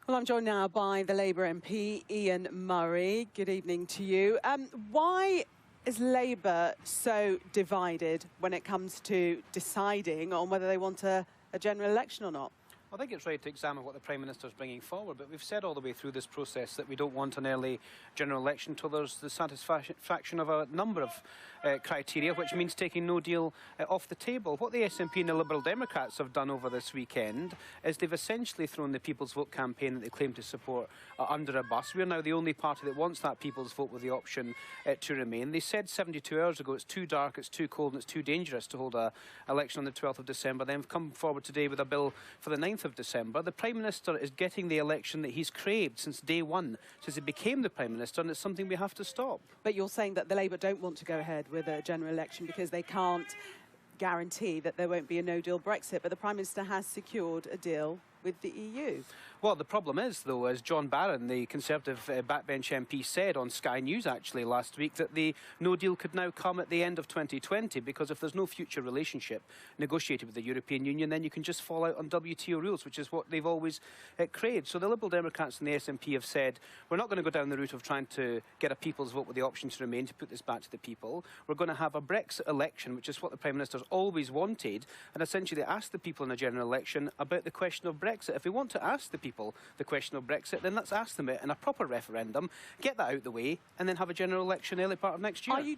Well, I'm joined now by the Labour MP, Ian Murray. Good evening to you. Why is Labour so divided when it comes to deciding on whether they want a general election or not? I think it's right to examine what the Prime Minister is bringing forward, but we've said all the way through this process that we don't want an early general election until there's the satisfaction of a number of criteria, which means taking no deal off the table. What the SNP and the Liberal Democrats have done over this weekend is they've essentially thrown the People's Vote campaign that they claim to support under a bus. We're now the only party that wants that People's Vote with the option to remain. They said 72 hours ago it's too dark, it's too cold and it's too dangerous to hold an election on the 12th of December. They've come forward today with a bill for the 9th of December. The Prime Minister is getting the election that he's craved since day one, since he became the Prime Minister, and it's something we have to stop. But you're saying that the Labour don't want to go ahead with a general election because they can't guarantee that there won't be a no-deal Brexit, but the Prime Minister has secured a deal with the EU. Well, the problem is, though, as John Barron, the Conservative backbench MP, said on Sky News actually last week, that the no deal could now come at the end of 2020, because if there's no future relationship negotiated with the European Union, then you can just fall out on WTO rules, which is what they've always craved. So the Liberal Democrats and the SNP have said, we're not going to go down the route of trying to get a People's Vote with the option to remain, to put this back to the people. We're going to have a Brexit election, which is what the Prime Minister's always wanted, and essentially ask the people in a general election about the question of Brexit. If we want to ask the people the question of Brexit, then let's ask them it in a proper referendum, get that out the way, and then have a general election early part of next year.